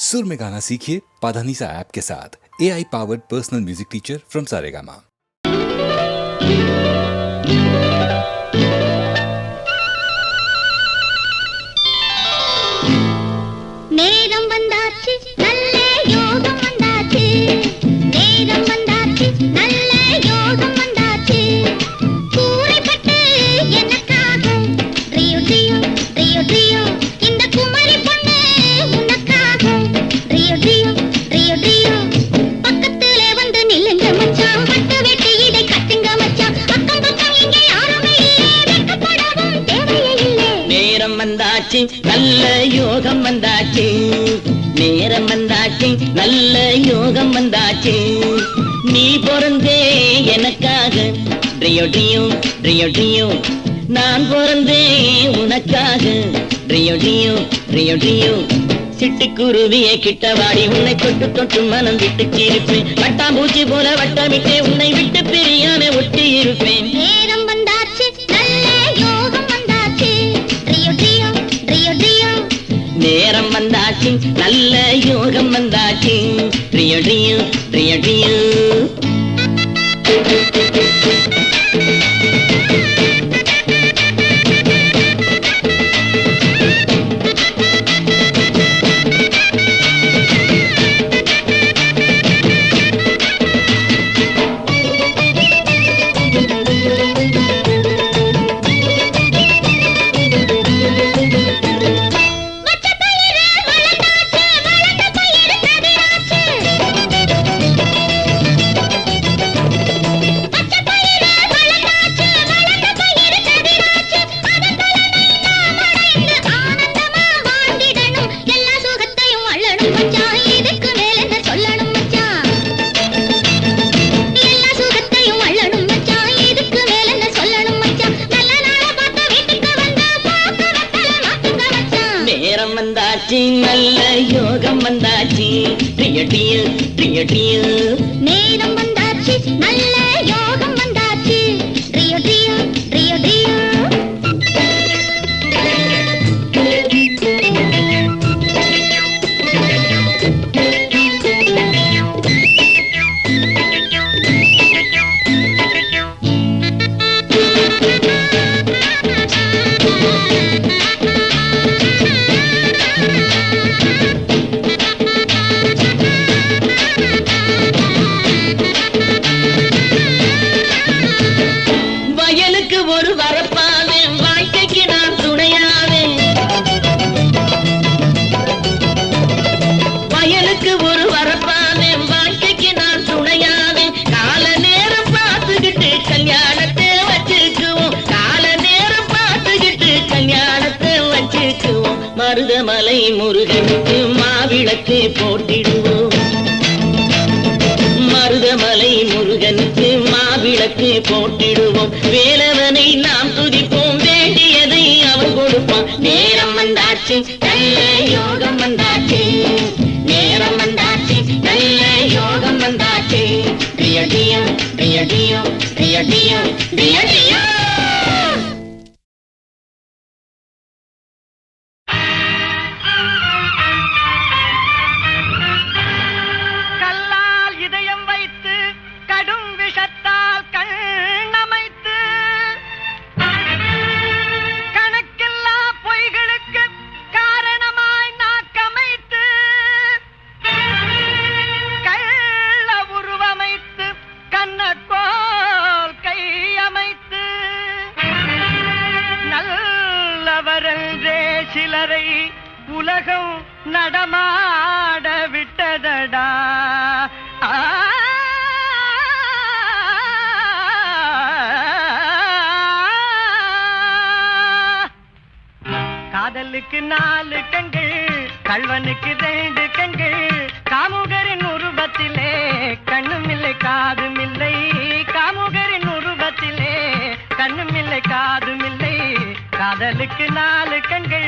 सुर में गाना सीखिए पाधानीसा ऐप के साथ। AI powered personal music teacher from Saregama. நேரம் வந்தாச்சு நல்ல யோகம் வந்தாச்சு நேரம் வந்தாச்சு நல்ல யோகம் வந்தாச்சு கூரைப்பட்டு எனக்காக ரியோ ரியோ ரியோ ரியோ இந்த குமரி பொண்ணு உனக்காக ரியோ ரியோ ரியோ ரியோ பக்கத்துல வந்து நில்லுங்க மச்சான் பட்டு வெட்டி இதை கட்டுங்க மச்சான் அக்கம் பக்கம் இங்க யாருமே இல்லை வெட்கப்படவும் தேவையே இல்லை நேரம் வந்தாச்சு நல்ல யோகம் வந்தாச்சு நேரம் வந்தாச்சு நல்ல யோகம் வந்தாச்சு நீ பிறந்தே எனக்காக ட்ரியோ ட்ரியோ ட்ரியோ ட்ரியோ நான் பிறந்தே உனக்காக ட்ரியோ ட்ரியோ ட்ரியோ ட்ரியோ சிட்டுக்குருவியை கிட்டவாடி உன்னை தொட்டு தொட்டு மனம் விட்டு சிரிப்பேன் வட்டாம்பூச்சி போல வட்டமிட்டே உன்னை விட்டு பிரியாம ஒட்டி இருப்பேன் நேரம் வந்தாச்சு நல்ல யோகம் வந்தாச்சு ட்ரியோ ட்ரியோ ட்ரியோ ட்ரியோ நேரம் வந்தாச்சு நல்ல யோகம் வந்தாச்சு ட்ரியோ ட்ரியோ ட்ரியோ ட்ரியோ நல்ல யோகம் வந்தாச்சு ட்ரியோ ட்ரியோ ட்ரியோ ட்ரியோ நேரம் வந்தாச்சு நல்ல யோகம் வந்தாச்சு ட்ரியோ ட்ரியோ ட்ரியோ ட்ரியோ மருதமலை முருகனுக்கு மாவிளக்கு போட்டிடுவோம் மருதமலை முருகனுக்கு மாவிளக்கு போட்டிடுவோம் வேலவனை நாம் துதிப்போம் வேண்டியதை அவன் கொடுப்பான் நேரம் வந்தாச்சு நல்ல யோகம் வந்தாச்சு நேரம் வந்தாச்சு நல்ல யோகம் வந்தாச்சு ட்ரியோ ட்ரியோ ட்ரியோ ட்ரியோ ட்ரியோ ட்ரியோ ட்ரியோ ட்ரியோ சிலரை உலகம் நடமாட விட்டதடா காதலுக்கு 4 கண்கள் கள்வனுக்கு 2 கண்கள் காமுகரின் உருவத்திலே கண்ணும் இல்லை காதும் இல்லை காமுகரின் உருவத்திலே கண்ணும் இல்லை காதும் இல்லை காதலுக்கு 4 கண்கள்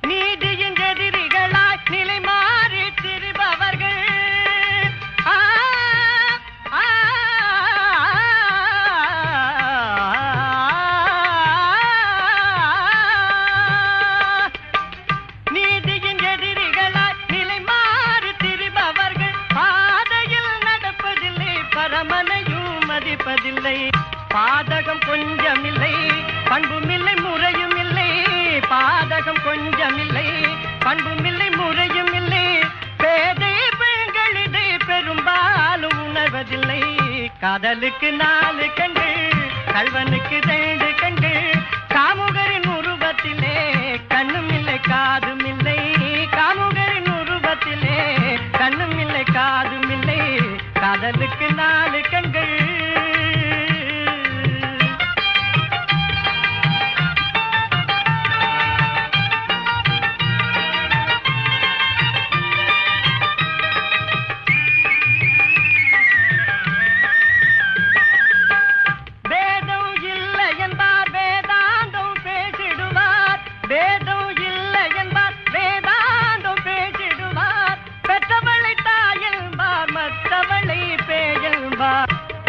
நீ பாசம் கொஞ்சமில்லை, பண்பும் இல்லை முறையும் இல்லை. பேதை பெண்கள் இதை பெரும்பாலும் உணர்வதில்லை. காதலுக்கு 4 கண்கள், கள்வனுக்கு 2 கண்கள். காமுகரின் உருவத்திலே கண்ணும் இல்லை காதும் இல்லை. காமுகரின் உருவத்திலே கண்ணும் இல்லை காதும் இல்லை. காதலுக்கு 4 கண்கள்.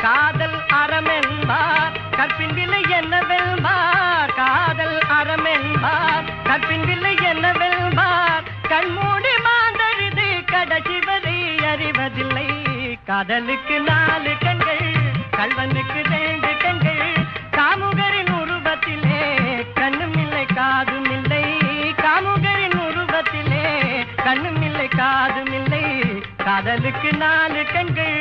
காதல் அறமென்பார் கற்பின் விலை என்னவெல்பார். காதல் அறமென்பார் கற்பின் விலை என்னவெல்பார். கண்மூடி மாந்தரிது கடைசி வரை அறிவதில்லை. காதலுக்கு 4 கண்கள், கள்வனுக்கு 2 கண்கள். காமுகரின் உருவத்திலே கண்ணும் இல்லை காதும் இல்லை. காமுகரின் உருவத்திலே கண்ணும் இல்லை காதும் இல்லை. காதலுக்கு 4 கண்கள்.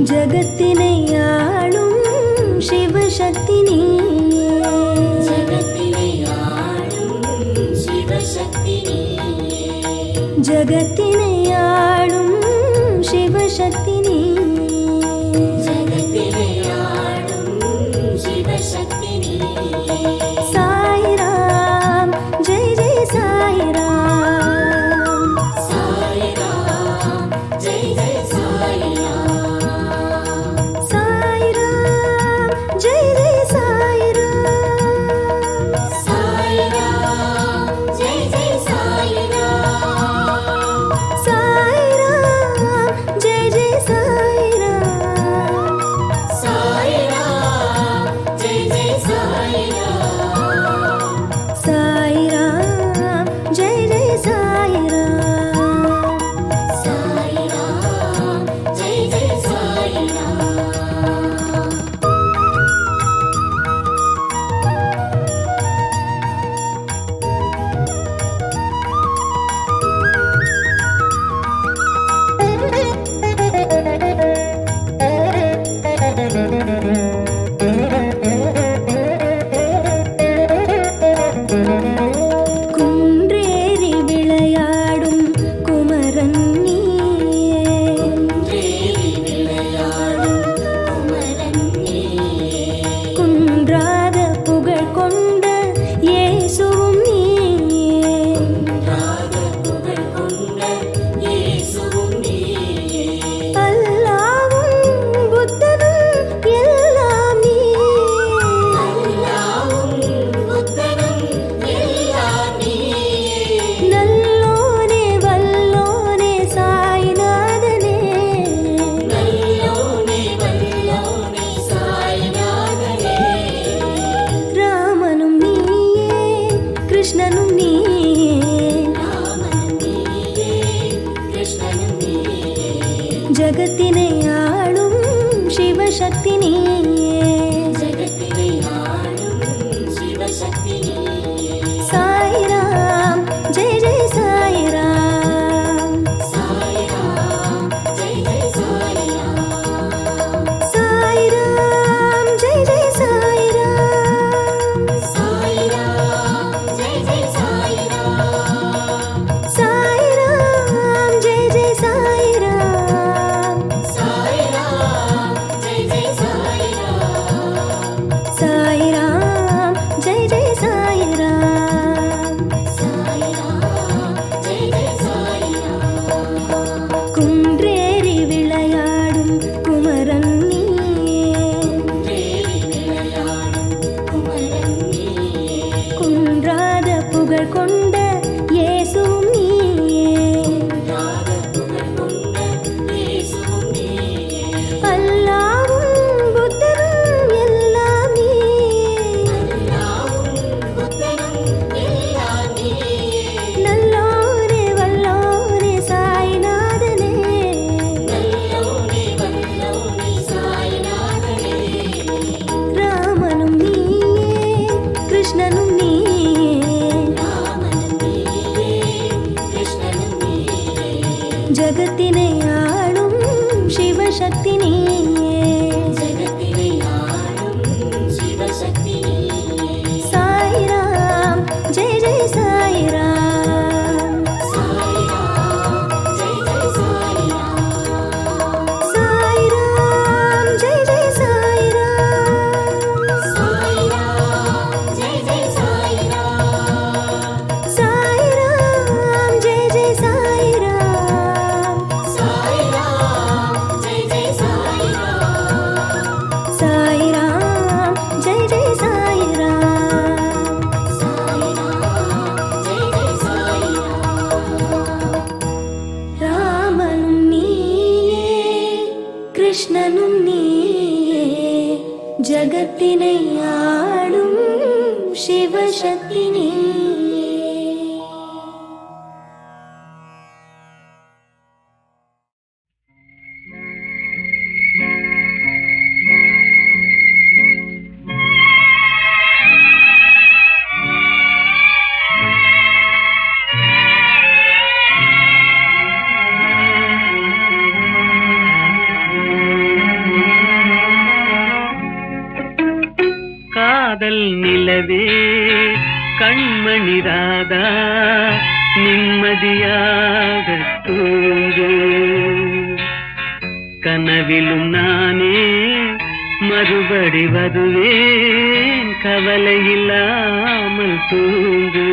ஜகத்தினை ஆளும் சிவசக்தி நீயே. ஜகத்தினை ஆளும் சிவசக்தி நீயே. ஜகத்தினை ஆளும் சிவசக்தி நீயே. ஜகத்தினை ஆளும் சிவசக்தி நீயே. சாய்ராம் ஜெய் ஜெய் சாய்ராம். சாய்ராம் ஜெய் ஜெய் சாய்ராம். சாய்ராம் ஜெய் ஜெய் சாய்ராம். சாய்ராம் ஜெய் ஜெய் சாய்ராம். சாய்ராம் ஜெய் ஜெய் சாய்ராம். சாய்ராம் ஜெய் ஜெய் சாய்ராம். சாய்ராம் ஜெய் ஜெய் சாய்ராம். சாய்ராம் ஜெய் ஜெய் சாய்ராம். குன்றேறி விளையாடும் குமரன் நீயே. குன்றேறி விளையாடும் குமரன் நீயே. குன்றாத புகழ் கொண்ட இயேசுவும் நீயே. குன்றாத புகழ் கொண்ட இயேசுவும் நீயே. அல்லாவும் புத்தனும் எல்லாம் நீயே. அல்லாவும் புத்தனும் எல்லாம் நீயே. நல்லோனே வல்லோனே சாய்நாதனே. நல்லோனே வல்லோனே சாய்நாதனே. ராமனும் நீயே கிருஷ்ணனும் நீயே. ராமனும் நீயே கிருஷ்ணனும் நீயே. ஜகத்தினை ஆளும் சிவசக்தி நீயே. ஜகத்தினை ஆளும் சிவசக்தி நீயே. சாய்ராம் ஜெய் ஜெய் சாய்ராம். சாய்ராம் ஜெய் ஜெய் சாய்ராம். சாய்ராம் ஜெய் ஜெய் சாய்ராம். சாய்ராம் ஜெய் ஜெய் சாய்ராம். சாய்ராம் ஜெய் ஜெய் சாய்ராம். சாய்ராம் ஜெய் ஜெய் சாய்ராம். சாய்ராம் ஜெய் ஜெய் சாய்ராம். சாய்ராம் ஜெய் ஜெய் சாய்ராம். குன்றேறி விளையாடும் குமரன் நீயே. குன்றேறி விளையாடும் குமரன் நீயே. குன்றாத புகழ் கொண்ட இயேசுவும் நீயே. குன்றாத புகழ் கொண்ட இயேசுவும் நீயே. அல்லாவும் புத்தனும் எல்லாம் நீயே. அல்லாவும் புத்தனும் எல்லாம் நீயே. நல்லோனே வல்லோனே சாய்நாதனே. நல்லோனே வல்லோனே சாய்நாதனே. ராமனும் நீயே கிருஷ்ணனும் நீயே. ராமனும் நீயே கிருஷ்ணனும் நீயே. ஜகத்தினை ஆளும் சிவசக்தி நீயே. ஜகத்தினை ஆளும் சிவசக்தி நீயே. சாய்ராம் ஜெய் ஜெய் சாய்ராம். சாய்ராம் ஜெய் ஜெய் சாய்ராம். சாய்ராம் ஜெய் ஜெய் சாய்ராம். சாய்ராம் ஜெய் ஜெய் சாய்ராம். சாய்ராம் ஜெய் ஜெய் சாய்ராம். சாய்ராம் ஜெய் ஜெய் சாய்ராம். சாய்ராம் ஜெய் ஜெய் சாய்ராம். சாய்ராம் ஜெய் ஜெய் சாய்ராம். ராமனும் நீயே கிருஷ்ணனும் நீயே. ஜகத்தினை ஆளும் சிவசக்தி நீயே. காதல் நிலவே கண்மணி ராதா நிம்மதியாக தூங்கு. கனவிலும் நானே மறுபடி வருவேன், கவலை இல்லாமல் தூங்கு.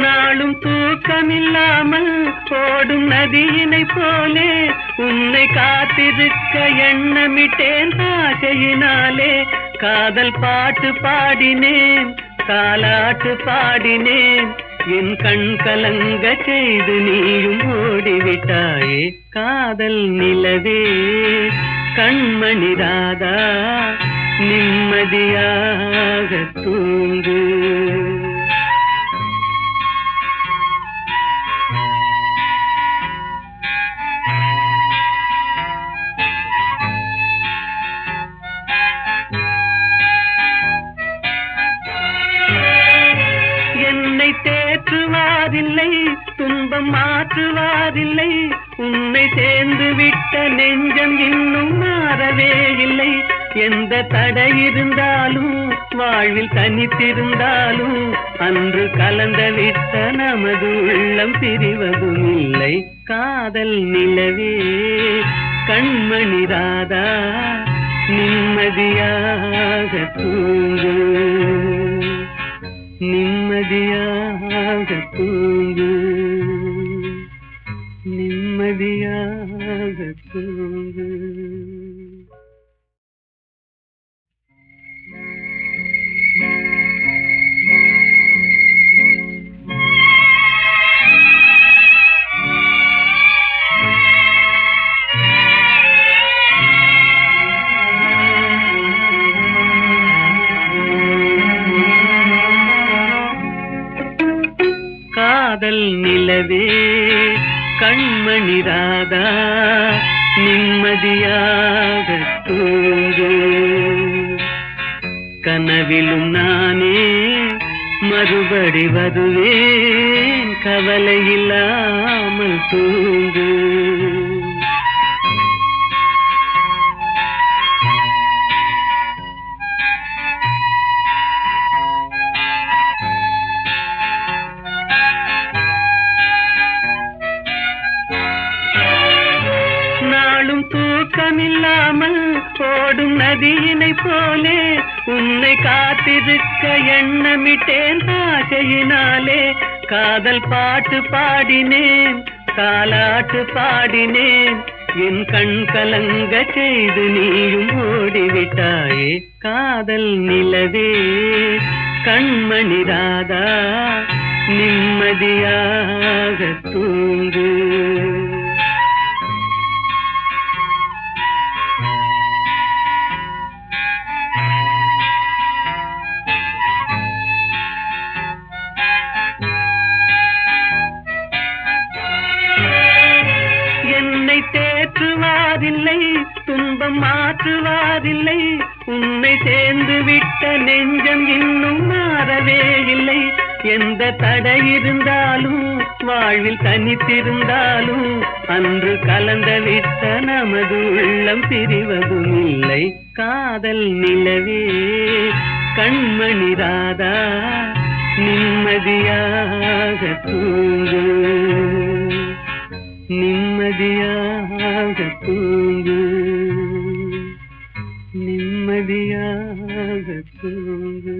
நாளும் தூக்கமில்லாமல் ஓடும் நதியினை போலே உன்னை காத்திருக்க எண்ணமிட்டேன் ஆசையினாலே. காதல் பாட்டு பாடினேன், தாலாட்டு பாடினேன், என் கண் கலங்க செய்து நீயும் ஓடிவிட்டாயே. காதல் நிலவே கண்மணி ராதா நிம்மதியாக தூங்கு. என்னை தேற்றுவாதில்லை, துன்பம் மாற்றுவாதில்லை, உன்னை சேர்ந்து விட்ட நெஞ்சம் இன்னும் மாறவே இல்லை. எந்த தடை இருந்தாலும் வாழ்வில் தனித்திருந்தாலும் அன்று கலந்த விட்ட நமது உள்ளம் பிரிவதும் இல்லை. காதல் நிலவே கண்மணி ராதா நிம்மதியாக தூங்கு, நிம்மதியாக தூங்கு, நிம்மதியாக தூங்கு. காதல் நிலவே கண்மணி ராதா நிம்மதியாக தூங்கு. கனவிலும் நானே மறுபடி வருவேன், கவலை இல்லாமல் தூங்கு. நாளும் தூக்கமில்லாமல் ஓடும் நதியினை போலே உன்னை காத்திருக்க எண்ணமிட்டேன் ஆசையினாலே. காதல் பாட்டு பாடினேன், தாலாட்டு பாடினேன், என் கண் கலங்க செய்து நீயும் ஓடிவிட்டாயே. காதல் நிலவே கண்மணி ராதா நிம்மதியாக தூங்கு. என்னை தேற்றுவாதில்லை, துன்பம் மாற்றுவாதில்லை, உன்னை சேர்ந்து விட்ட நெஞ்சம் இன்னும் மாறவே இல்லை. எந்த தடை இருந்தாலும் வாழ்வில் தனித்திருந்தாலும் அன்று கலந்த விட்ட நமது உள்ளம் பிரிவதும் இல்லை. காதல் நிலவே கண்மணி ராதா நிம்மதியாக தூங்கு, நிம்மதியாக தூங்கு, நிம்மதியாக தூங்கு.